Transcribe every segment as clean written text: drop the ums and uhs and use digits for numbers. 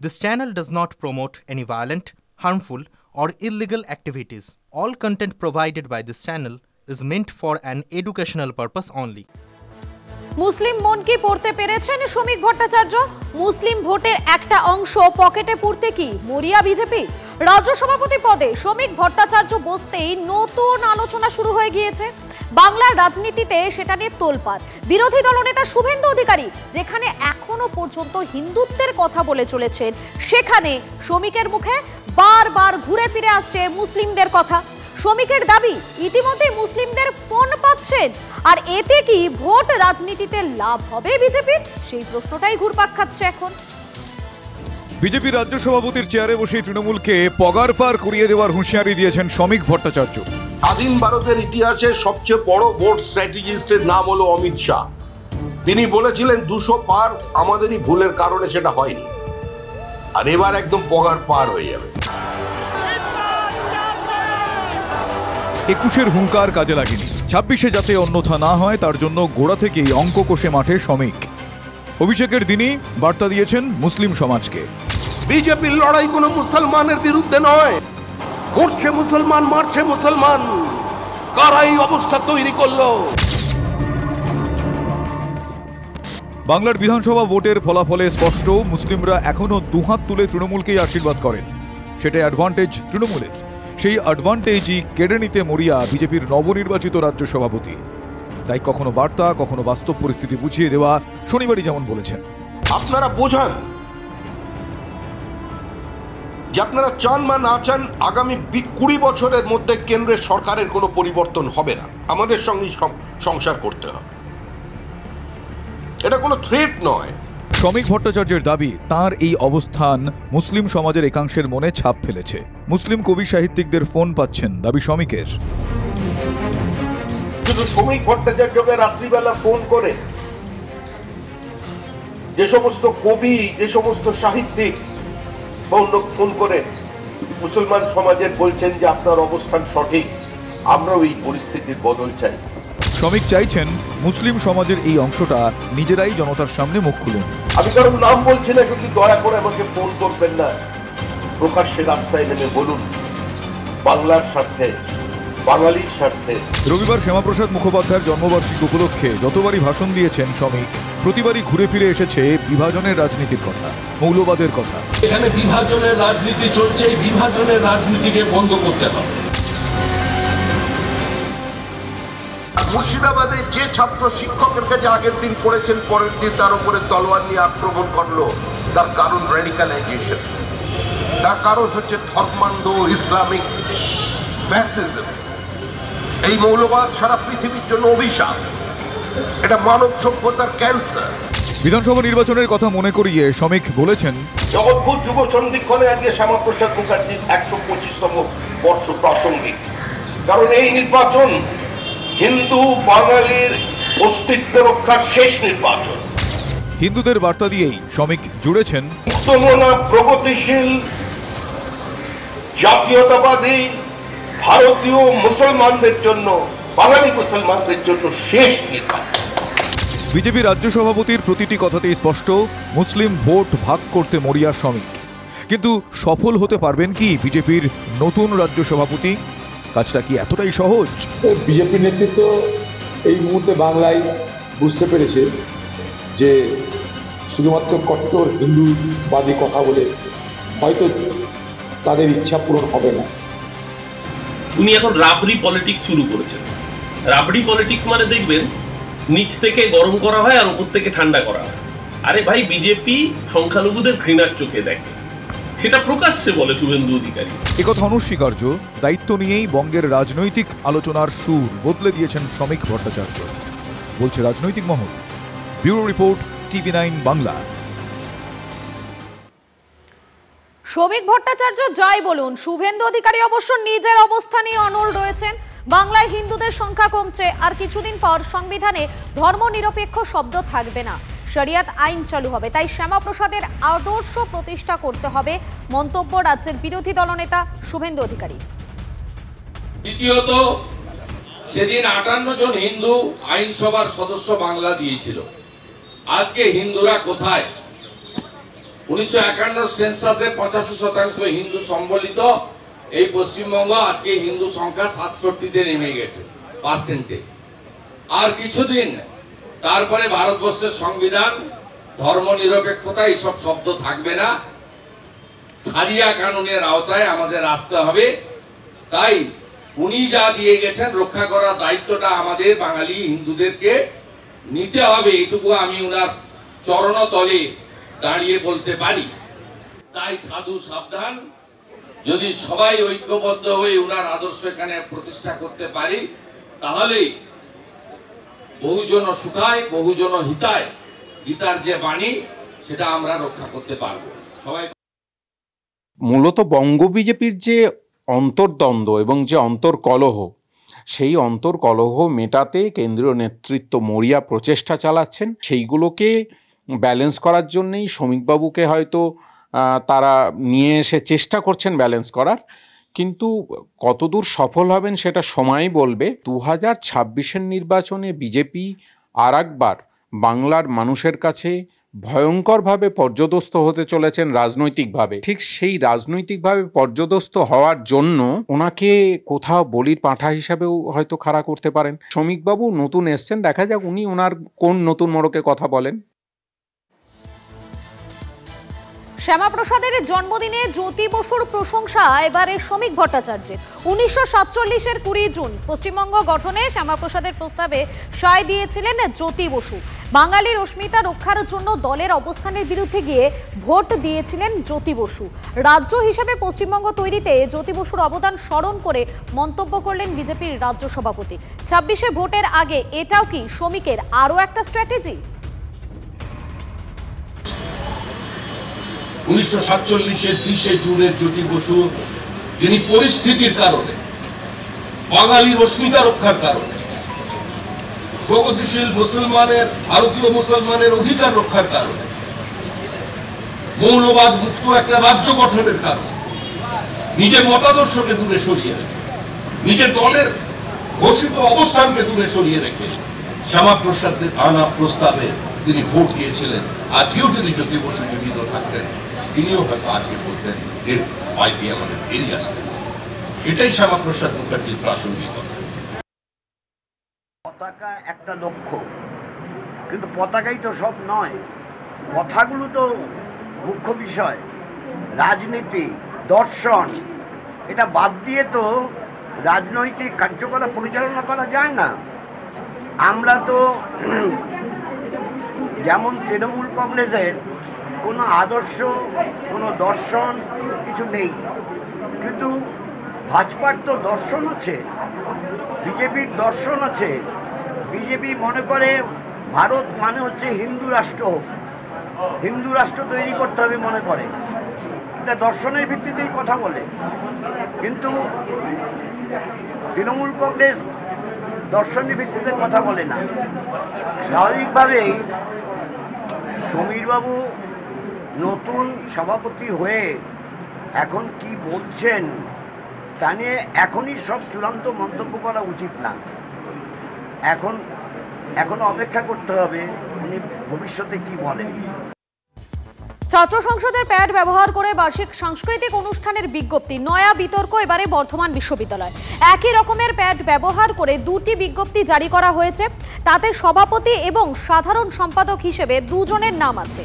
This channel does not promote any violent, harmful, or illegal activities. All content provided by this channel is meant for an educational purpose only. মুসলিম মন কি পড়তে পেরেছেন শ্রমিক ভট্টাচার্য? মুসলিম ভোটের একটা অংশ পকেটে পুরতে কি মরিয়া বিজেপি? রাজ্য সভাপতি পদে শ্রমিক ভট্টাচার্য বসতেই নতুন আলোচনা শুরু হয়ে গিয়েছে। বাংলার রাজনীতিতে সেটা নিয়ে তোলপাড়। বিরোধী দলনেতা শুভেন্দু অধিকারী যেখানে এখনো পর্যন্ত হিন্দুত্বের কথা বলে চলেছেন, সেখানে শ্রমিকের মুখে বারবার ঘুরে ফিরে আসছে মুসলিমদের কথা। শ্রমিকের দাবি ইতিমধ্যে মুসলিমদের ফোন পাচ্ছেন, আর এতে কি ভোট রাজনীতিতে লাভ হবে বিজেপির? সেই প্রশ্নটাই ঘুরপাক খাচ্ছে এখন। বিজেপি রাজ্য সভাপতির চেয়ারে বসে তৃণমূলকে পগার পার করিয়ে দেওয়ার হুঁশিয়ারি দিয়েছেন শ্রমিক ভট্টাচার্য। স্বাধীন ভারতের ইতিহাসে সবচেয়ে বড় ভোট স্ট্র্যাটেজিস্টের নাম হলো অমিত শাহ। তিনি বলেছিলেন 200 পার, আমাদেরই ভুলের কারণে সেটা হয়নি, আর এবার একদম পগার পার হয়ে যাবে। 21-এর হুঙ্কার কাজে লাগেনি। 26-এ যাতে অন্যথা না হয় তার জন্য গোড়া থেকেই অঙ্ক কষে মাঠে শ্রমিক। অভিষেকের দিনই বার্তা দিয়েছেন মুসলিম সমাজকে। বিজেপির লড়াই কোনো মুসলমানের বিরুদ্ধে নয়, মরছে মুসলমান, মারছে মুসলমান। কারা এই অবস্থা তৈরি করলো? বাংলার বিধানসভা ভোটের ফলাফলে স্পষ্ট, মুসলিমরা এখনো দুহাত তুলে তৃণমূলকেই আশীর্বাদ করেন। সেটা অ্যাডভান্টেজ তৃণমূলের। সেই অ্যাডভান্টেজই কেড়ে নিতে মরিয়া বিজেপির নবনির্বাচিত রাজ্য সভাপতি। তাই কখনো বার্তা, কখনো বাস্তব পরিস্থিতি বুঝিয়ে দেওয়া শনিবারই যেমন বলেছেন। আপনারা বোঝান যে আপনারা চান বা না চান, আগামী 20 বছরের মধ্যে কেন্দ্রের সরকারের কোনো পরিবর্তন হবে না, আমাদের সঙ্গে সংসার করতে হবে। এটা কোনো থ্রেট নয়। শ্রমিক ভট্টাচার্যের দাবি, তার এই অবস্থান মুসলিম সমাজের একাংশের মনে ছাপ ফেলেছে। মুসলিম কবি সাহিত্যিকদের ফোন পাচ্ছেন দাবি শ্রমিকের। শুধু শ্রমিক ভট্টাচার্যকে রাত্রিবেলা ফোন করে যে সমস্ত কবি, যে সমস্ত সাহিত্যিক ফোন করে মুসলমান সমাজের বলছেন যে আপনার অবস্থান সঠিক, আমরাও এই পরিস্থিতির বদল চাই। শ্রমিক চাইছেন মুসলিম সমাজের এই অংশটা নিজেরাই জনতার সামনে মুখ খুলুন। আমি কারণ নাম বলছি না, কিন্তু দয়া করে আমাকে ফোন করবেন না, প্রকাশ্যে রাস্তায় নেমে বলুন বাংলার স্বার্থে, বাঙালির স্বার্থে। রবিবার শ্যামাপ্রসাদ মুখোপাধ্যায়ের জন্মবার্ষিকী উপলক্ষে যতবারই ভাষণ দিয়েছেন শ্রমিক, প্রতিবারই ঘুরে ফিরে এসেছে বিভাজনের রাজনীতির কথা, মৌলবাদের কথা। এখানে বিভাজনের রাজনীতি চলছে, এই বিভাজনের রাজনীতিকে বন্ধ করতে হবে। মুর্শিদাবাদে যে ছাত্র শিক্ষকের কাছে আগের দিন পড়েছেন, পরের দিন তার উপরে তলোয়ার নিয়ে আক্রমণ করলো, তার কারণ র্যাডিকালাইজেশন, তার কারণ হচ্ছে ধর্মান্ধ ইসলামিক ফ্যাসিজম। এই মৌলবাদ সারা পৃথিবীর জন্য অভিশাপ, এটা মানব সভ্যতার ক্যান্সার। বিধানসভা নির্বাচনের কথা মনে করিয়ে শ্রমিক বলেছেন, জগৎপুর যুব সন্ধিক্ষণে আজকে শ্যামাপ্রসাদ মুখার্জির 125তম বর্ষ প্রাসঙ্গিক, কারণ এই নির্বাচন হিন্দু বাঙালির অস্তিত্ব রক্ষার শেষ নির্বাচন। হিন্দুদের বার্তা দিয়েই শ্রমিক জুড়েছেন, প্রগতিশীল জাতীয়তাবাদী ভারতীয় মুসলমানদের জন্য, বাঙালি মুসলমানদের জন্য শেষ নির্বাচন। বিজেপি রাজ্য সভাপতির প্রতিটি কথাতেই স্পষ্ট, মুসলিম ভোট ভাগ করতে মরিয়া শ্রমিক। কিন্তু সফল হতে পারবেন কি বিজেপির নতুন রাজ্য সভাপতি? কাজটা কি এতটাই সহজ? বিজেপি নেতৃত্ব এই মুহূর্তে বাংলায় বুঝতে পেরেছে যে শুধুমাত্র কট্টর হিন্দুবাদী কথা বলে হয়তো তাদের ইচ্ছা পূরণ হবে না। উনি এখন রাবড়ি পলিটিক্স শুরু করেছেন। রাবড়ি পলিটিক্স মানে দেখবেন নিচ থেকে গরম করা হয় আর উপর থেকে ঠান্ডা করা হয়। আরে ভাই, বিজেপি সংখ্যালঘুদের ঘৃণার চোখে দেখে, সেটা প্রকাশ্যে বলে শুভেন্দু অধিকারী। একথা অনস্বীকার্য। দায়িত্ব নিয়েই বঙ্গের রাজনৈতিক আলোচনার সুর বদলে দিয়েছেন শ্রমিক ভট্টাচার্য, বলছে রাজনৈতিক মহল। Bureau report, TV9 Bangla. শ্রমিক ভট্টাচার্য যাই বলুন, শুভেন্দু অধিকারী অবশ্য নিজের অবস্থানই অনড় রয়েছেন। বাংলায় হিন্দুদের সংখ্যা কমছে, আর কিছুদিন পর সংবিধানে ধর্মনিরপেক্ষ শব্দ থাকবে না, শরিয়াত আইন চালু হবে। তাই শ্যামাপ্রসাদের আদর্শ প্রতিষ্ঠা করতে হবে, মন্তব্য রাজ্যের বিরোধী দলনেতা শুভেন্দু অধিকারী। দ্বিতীয়ত, সেদিন 58 জন হিন্দু আইনসভার সদস্য বাংলা দিয়েছিল। আজকে হিন্দুরা কোথায়? 1951 সেন্সাসে 85% হিন্দু সম্বলিত এই পশ্চিমবঙ্গ আজকে হিন্দু সংখ্যা 67-তে নেমে গেছে পার্সেন্টে। আর কিছুদিন তারপরে ভারতবর্ষের সংবিধান, ধর্মনিরপেক্ষতা এইসব শব্দ থাকবে না, সারিয়া কানুনের আওতায় আমাদের আসতে হবে। তাই উনি যা দিয়ে গেছেন রক্ষা করার দায়িত্বটা আমাদের বাঙালি হিন্দুদেরকে নিতে হবে, এইটুকু আমি উনার চরণতলে দাঁড়িয়ে বলতে পারি। তাই সাধু সাবধান, যদি সবাই ঐক্যবদ্ধ হয়ে উনার আদর্শ এখানে প্রতিষ্ঠা করতে পারি, তাহলে বহুজন সুখায় বহুজন হিতায় গীতার যে বাণী সেটা আমরা রক্ষা করতে পারবো। সবাই মূলত বঙ্গ বিজেপির যে অন্তর্দ্বন্দ্ব এবং যে অন্তর্কলহ, সেই অন্তর্কলহ মেটাতে কেন্দ্রীয় নেতৃত্ব মরিয়া প্রচেষ্টা চালাচ্ছেন। সেইগুলোকে ব্যালেন্স করার জন্যেই শ্রমিকবাবুকে হয়তো তারা নিয়ে এসে চেষ্টা করছেন ব্যালেন্স করার, কিন্তু কতদূর সফল হবেন সেটা সময়ই বলবে। 2026-এর নির্বাচনে বিজেপি আর একবার বাংলার মানুষের কাছে ভয়ঙ্করভাবে পর্যদস্ত হতে চলেছেন রাজনৈতিকভাবে। ঠিক সেই রাজনৈতিকভাবে পর্যদস্ত হওয়ার জন্য ওনাকে কোথাও বলির পাঁঠা হিসাবেও হয়তো খাড়া করতে পারেন। শ্রমিকবাবু নতুন এসছেন, দেখা যাক উনি ওনার কোন নতুন মোড়কে কথা বলেন। শ্যামাপ্রসাদের জন্মদিনে জ্যোতি বসুর প্রশংসা এবারে শ্রমিক ভট্টাচার্যের। 1947-এর 20 জুন পশ্চিমবঙ্গ গঠনে শ্যামাপ্রসাদের প্রস্তাবে সায় দিয়েছিলেন জ্যোতি বসু। বাঙালির অস্মিতা রক্ষার জন্য দলের অবস্থানের বিরুদ্ধে গিয়ে ভোট দিয়েছিলেন জ্যোতি বসু। রাজ্য হিসেবে পশ্চিমবঙ্গ তৈরিতে জ্যোতি বসুর অবদান স্মরণ করে মন্তব্য করলেন বিজেপির রাজ্য সভাপতি। 26-এ ভোটের আগে এটাও কি শ্রমিকের আরও একটা স্ট্র্যাটেজি? 1947-এর 20 জুনের জ্যোতি বসু, যিনি পরিস্থিতির কারণে, বাঙালির অস্মিতা রক্ষার কারণে, প্রগতিশীল মুসলমানের, ভারতীয় মুসলমানের অধিকার রক্ষার কারণে, মৌলবাদ মুক্ত একটা রাজ্য গঠনের কারণে নিজের মতাদর্শকে দূরে সরিয়ে রেখে, নিজের দলের ঘোষিত অবস্থানকে দূরে সরিয়ে রেখে শ্যামাপ্রসাদের আনা প্রস্তাবে তিনি ভোট দিয়েছিলেন। আজকেও যদি জ্যোতি বসু জীবিত থাকতেন, তিনিও হয়তো আজকে বলতেন এর পাই দিয়ে আমাদের বেরিয়ে আসতেন। সেটাই শ্যামাপ্রসাদ মুখার্জির প্রাসঙ্গিকতা। পতাকা একটা লক্ষ্য, কিন্তু পতাকাই তো সব নয়, কথাগুলো তো মুখ্য বিষয়। রাজনীতি, দর্শন, এটা বাদ দিয়ে তো রাজনৈতিক কার্যকলাপ পরিচালনা করা যায় না। আমরা তো যেমন তৃণমূল কংগ্রেসের কোনো আদর্শ, কোনো দর্শন কিছু নেই, কিন্তু ভাজপার তো দর্শন আছে, বিজেপির দর্শন আছে। বিজেপি মনে করে ভারত মানে হচ্ছে হিন্দু রাষ্ট্র, হিন্দু রাষ্ট্র তৈরি করতে হবে মনে করে, এটা দর্শনের ভিত্তিতেই কথা বলে। কিন্তু তৃণমূল কংগ্রেস দর্শনের ভিত্তিতে কথা বলে না। স্বাভাবিকভাবেই সমীরবাবু নতুন সভাপতি হয়ে এখন কি বলছেন তা নিয়ে এখনই সব চূড়ান্ত মন্তব্য করা উচিত না। এখন অপেক্ষা করতে হবে উনি ভবিষ্যতে কি বলেন। ছাত্র সংসদের প্যাড ব্যবহার করে বার্ষিক সাংস্কৃতিক অনুষ্ঠানের বিজ্ঞপ্তি, নয়া বিতর্ক এবারে বর্ধমান বিশ্ববিদ্যালয়। একই রকমের প্যাড ব্যবহার করে দুটি বিজ্ঞপ্তি জারি করা হয়েছে, তাতে সভাপতি এবং সাধারণ সম্পাদক হিসেবে দুজনের নাম আছে।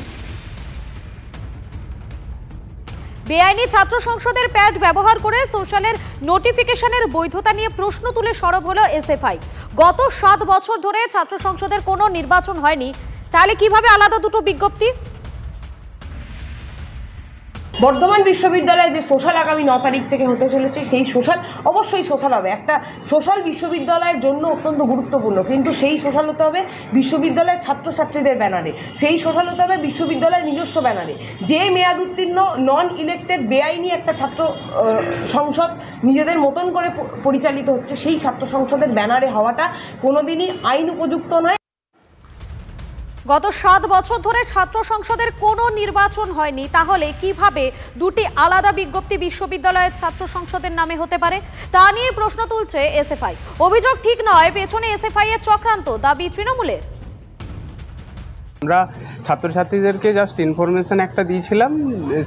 বেআইনি ছাত্র সংসদের প্যাড ব্যবহার করে সোশ্যালের নোটিফিকেশনের বৈধতা নিয়ে প্রশ্ন তুলে সরব হলো এসএফআই। গত 7 বছর ধরে ছাত্র সংসদের কোনো নির্বাচন হয়নি, তাহলে কিভাবে আলাদা দুটো বিজ্ঞপ্তি? বর্ধমান বিশ্ববিদ্যালয়ে যে সোশ্যাল আগামী 9 তারিখ থেকে হতে চলেছে, সেই সোশ্যাল অবশ্যই সোশ্যাল হবে। একটা সোশ্যাল বিশ্ববিদ্যালয়ের জন্য অত্যন্ত গুরুত্বপূর্ণ, কিন্তু সেই সোশ্যাল হতে হবে বিশ্ববিদ্যালয়ের ছাত্রছাত্রীদের ব্যানারে, সেই সোশ্যাল হতে হবে বিশ্ববিদ্যালয়ের নিজস্ব ব্যানারে। যে মেয়াদ উত্তীর্ণ নন ইলেক্টেড বেআইনি একটা ছাত্র সংসদ নিজেদের মতন করে পরিচালিত হচ্ছে, সেই ছাত্র সংসদের ব্যানারে হওয়াটা কোনোদিনই আইন উপযুক্ত নয়। গত 7 বছর ধরে ছাত্র সংসদের কোনো নির্বাচন হয়নি, তাহলে কিভাবে দুটি আলাদা বিজ্ঞপ্তি বিশ্ববিদ্যালয়ের ছাত্র সংসদের নামে হতে পারে, তা নিয়ে প্রশ্ন তুলছে এসএফআই। অভিযোগ ঠিক নয়, পেছনে এসএফআই এর চক্রান্ত, দাবি তৃণমূলের। আমরা ছাত্রছাত্রীদেরকে জাস্ট ইনফরমেশান একটা দিয়েছিলাম,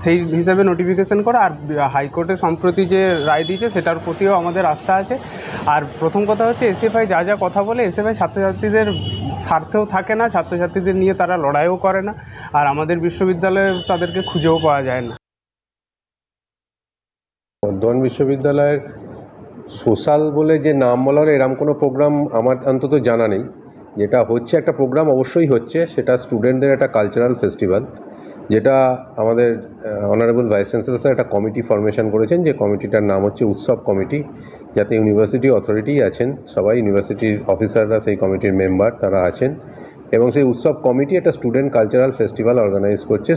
সেই হিসাবে নোটিফিকেশান করা। আর হাইকোর্টে সম্প্রতি যে রায় দিয়েছে সেটার প্রতিও আমাদের আস্থা আছে। আর প্রথম কথা হচ্ছে এসএফআই যা যা কথা বলে, এসএফআই ছাত্রছাত্রীদের স্বার্থেও থাকে না, ছাত্রছাত্রীদের নিয়ে তারা লড়াইও করে না, আর আমাদের বিশ্ববিদ্যালয়ে তাদেরকে খুঁজেও পাওয়া যায় না। বর্ধমান বিশ্ববিদ্যালয়ের সোশ্যাল বলে যে নাম বলার এরম কোনো প্রোগ্রাম আমার অন্তত জানা নেই। যেটা হচ্ছে একটা প্রোগ্রাম অবশ্যই হচ্ছে, সেটা স্টুডেন্টদের একটা কালচারাল ফেস্টিভ্যাল, যেটা আমাদের অনারেবল ভাইস চ্যান্সেলর স্যার একটা কমিটি ফরমেশন করেছেন, যে কমিটিটার নাম হচ্ছে উৎসব কমিটি, যাতে ইউনিভার্সিটি অথরিটি আছেন, সবাই ইউনিভার্সিটির অফিসাররা সেই কমিটির মেম্বার তারা আছেন, এবং সেই উৎসব কমিটি একটা স্টুডেন্ট কালচারাল ফেস্টিভ্যাল অর্গানাইজ করছে।